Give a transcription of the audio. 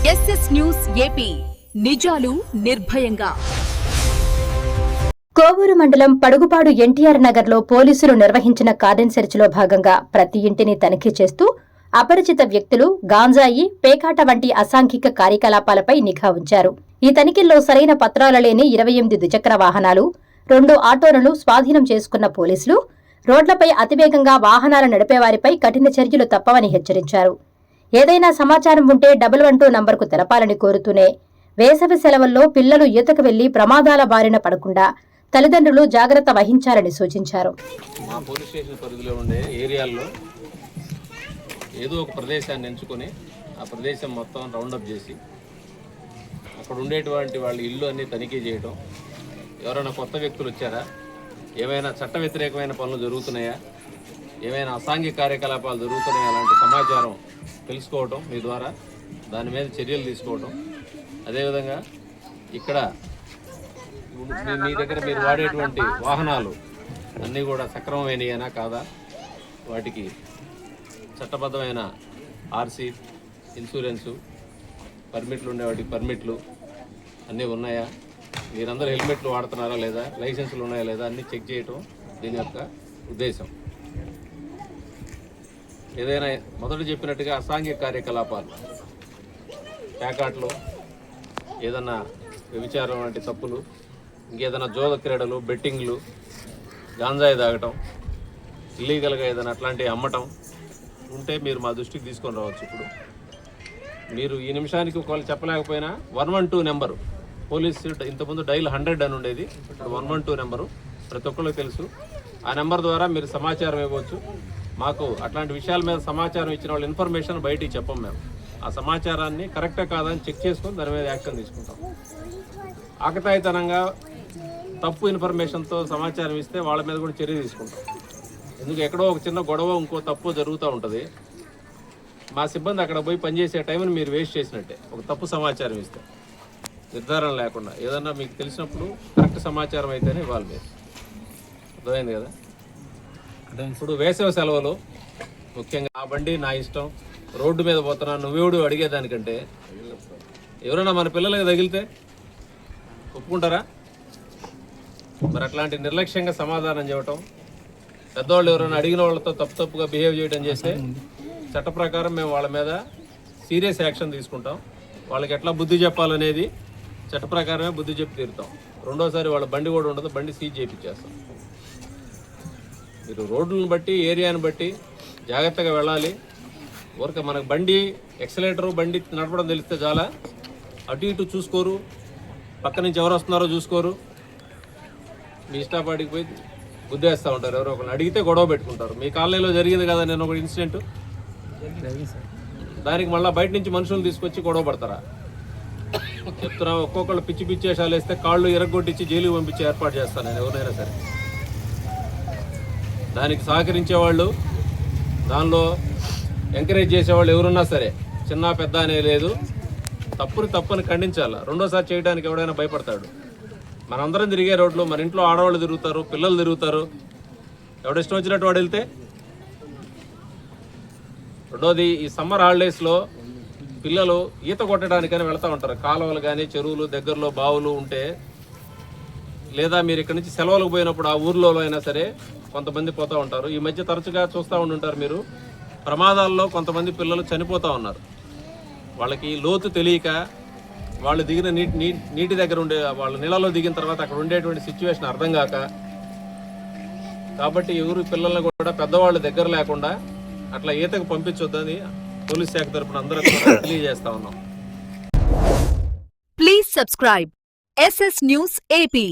SS news AP నిజాలు నిర్భయంగా. కోవూరు మండలం పడుగుపాడు ఎన్టీఆర్ నగర్లో పోలీసులు నిర్వహించిన కార్డన్ సెర్చ్లో భాగంగా ప్రతి ఇంటిని తనిఖీ చేస్తూ అపరిచిత వ్యక్తులు, గాంజాయి, పేకాట వంటి అసాంఘిక కార్యకలాపాలపై నిఘా ఉంచారు. ఈ తనిఖీల్లో సరైన పత్రాలు లేని 28 ద్విచక్ర వాహనాలు, 2 ఆటోలను స్వాధీనం చేసుకున్న పోలీసులు రోడ్లపై అతివేగంగా వాహనాలు నడిపేవారిపై కఠిన చర్యలు తప్పవని హెచ్చరించారు. ఏదైనా సమాచారం ఉంటే 112 నంబర్కు తెలపాలని కోరుతూనే వేసవి సెలవుల్లో పిల్లలు ఈతకు వెళ్లి ప్రమాదాల బారిన పడకుండా తల్లిదండ్రులు జాగ్రత్త వహించాలని సూచించారు. మా పోలీస్ స్టేషన్ పరిధిలో ఉండే ఏరియాల్లో ఏదో ఒక ప్రదేశాన్ని ఎంచుకొని ఆ ప్రదేశం మొత్తం రౌండప్ చేసి అక్కడ ఉండేటువంటి వాళ్ళ ఇల్లు అన్నీ తనిఖీ చేయడం, ఎవరైనా కొత్త వ్యక్తులు వచ్చారా, ఏమైనా చట్ట వ్యతిరేకమైన పనులు జరుగుతున్నాయా, ఏమైనా అసాంఘిక కార్యకలాపాలు జరుగుతున్నాయా అలాంటి సమాచారం తెలుసుకోవటం, మీ ద్వారా దాని మీద చర్యలు తీసుకోవటం. అదేవిధంగా ఇక్కడ మీ దగ్గర మీరు వాడేటువంటి వాహనాలు అన్నీ కూడా సక్రమమైనయేనా కాదా, వాటికి చట్టబద్ధమైన ఆర్సీ, ఇన్సూరెన్సు, పర్మిట్లు ఉండే వాటికి పర్మిట్లు అన్నీ ఉన్నాయా, మీరందరూ హెల్మెట్లు వాడుతున్నారా లేదా, లైసెన్సులు ఉన్నాయా లేదా అన్నీ చెక్ చేయటం దీని యొక్క ఉద్దేశం. ఏదైనా మొదట చెప్పినట్టుగా అసాంఘిక కార్యకలాపాలు, ప్యాకాట్లు, ఏదన్నా వ్యభిచారం వంటి తప్పులు, ఇంకేదైనా జోద క్రీడలు, బెట్టింగ్లు, గాంజాయి తాగటం, ఇల్లీగల్గా ఏదైనా అట్లాంటివి అమ్మటం ఉంటే మీరు మా దృష్టికి తీసుకొని రావచ్చు. ఇప్పుడు మీరు ఈ నిమిషానికి ఒకవేళ చెప్పలేకపోయినా 112 నెంబరు, పోలీసు ఇంతకుముందు డైల్ 100 అని ఉండేది, ఇప్పుడు 112 నెంబరు ప్రతి ఒక్కరికి తెలుసు. ఆ నెంబర్ ద్వారా మీరు సమాచారం ఇవ్వచ్చు. మాకు అట్లాంటి విషయాల మీద సమాచారం ఇచ్చిన వాళ్ళ ఇన్ఫర్మేషన్ బయటికి చెప్పం. మేము ఆ సమాచారాన్ని కరెక్టా కాదని చెక్ చేసుకొని దాని మీద యాక్షన్ తీసుకుంటాం. ఆకతాయితనంగా తప్పు ఇన్ఫర్మేషన్తో సమాచారం ఇస్తే వాళ్ళ మీద కూడా చర్య తీసుకుంటాం. ఎందుకు ఎక్కడో ఒక చిన్న గొడవ, ఇంకో తప్పు జరుగుతూ ఉంటుంది. మా సిబ్బంది అక్కడ పోయి పనిచేసే టైంని మీరు వేస్ట్ చేసినట్టే. ఒక తప్పు సమాచారం ఇస్తే నిర్ధారణ లేకుండా ఏదన్నా మీకు తెలిసినప్పుడు కరెక్ట్ సమాచారం అయితేనే ఇవ్వాలి. మీరు అర్థమైంది కదా. ఇప్పుడు వేసవి సెలవులు ముఖ్యంగా ఆ బండి నా ఇష్టం, రోడ్డు మీద పోతున్నా నువ్వెవడు అడిగేదానికంటే ఎవరైనా మన పిల్లలకి తగిలితే ఒప్పుకుంటారా? మరి అట్లాంటి నిర్లక్ష్యంగా సమాధానం చెప్పటం, పెద్దవాళ్ళు ఎవరైనా అడిగిన వాళ్ళతో తప్పుగా బిహేవ్ చేయడం చేస్తే చట్ట ప్రకారం మేము వాళ్ళ మీద సీరియస్ యాక్షన్ తీసుకుంటాం. వాళ్ళకి ఎట్లా బుద్ధి చెప్పాలనేది చట్ట ప్రకారమే బుద్ధి చెప్పి తీరుతాం. రెండోసారి వాళ్ళ బండి కూడా ఉండదు, బండి సీజ్ చేయించేస్తాం. మీరు రోడ్లను బట్టి, ఏరియాని బట్టి జాగ్రత్తగా వెళ్ళాలి. ఊరికే మనకు బండి ఎక్సలేటరు, బండి నడపడం తెలిస్తే చాలా, అటు ఇటు చూసుకోరు, పక్క నుంచి ఎవరు వస్తున్నారో చూసుకోరు, మీ ఇష్టాపాటికి పోయి గుద్దేస్తూ ఉంటారు. ఎవరో ఒకరిని అడిగితే గొడవ పెట్టుకుంటారు. మీ కాలనీలో జరిగింది కదా నేను ఒక ఇన్సిడెంట్, దానికి మళ్ళీ బయట నుంచి మనుషులు తీసుకొచ్చి గొడవ పడతారా? చెప్తున్నా, ఒక్కొక్కళ్ళు పిచ్చి పిచ్చేషాలు వేస్తే కాళ్ళు ఎరగొట్టించి జైలుకి పంపించి ఏర్పాటు చేస్తాను నేను ఎవరైనా సరే. దానికి సహకరించేవాళ్ళు, దానిలో ఎంకరేజ్ చేసేవాళ్ళు ఎవరున్నా సరే, చిన్న పెద్ద అనే లేదు, తప్పుని ఖండించాలి. రెండోసారి చేయడానికి ఎవడైనా భయపడతాడు. మనందరం తిరిగే రోడ్లు, మన ఇంట్లో ఆడవాళ్ళు తిరుగుతారు, పిల్లలు తిరుగుతారు, ఎవడిష్టం వచ్చినట్టు వాడు వెళ్తే. రెండోది, ఈ సమ్మర్ హాలిడేస్లో పిల్లలు ఈత కొట్టడానికని వెళ్తూ ఉంటారు. కాలువలు కానీ, చెరువులు, దగ్గరలో బావులు ఉంటే, లేదా మీరు ఇక్కడ నుంచి సెలవులకు పోయినప్పుడు ఆ ఊర్లో అయినా సరే కొంతమంది పోతూ ఉంటారు. ఈ మధ్య తరచుగా చూస్తూ ఉంటుంటారు మీరు, ప్రమాదాల్లో కొంతమంది పిల్లలు చనిపోతూ ఉన్నారు. వాళ్ళకి లోతు తెలియక, వాళ్ళు దిగిన నీటి దగ్గర ఉండే, వాళ్ళ నీళ్ళలో దిగిన తర్వాత అక్కడ ఉండేటువంటి సిచ్యువేషన్ అర్థం కాక. కాబట్టి ఎవరు పిల్లల్ని కూడా పెద్దవాళ్ళు దగ్గర లేకుండా అట్లా ఈతకు పంపించొద్దని పోలీస్ శాఖ తరపున అందరూ తెలియజేస్తా ఉన్నాం. Please subscribe SS news AP.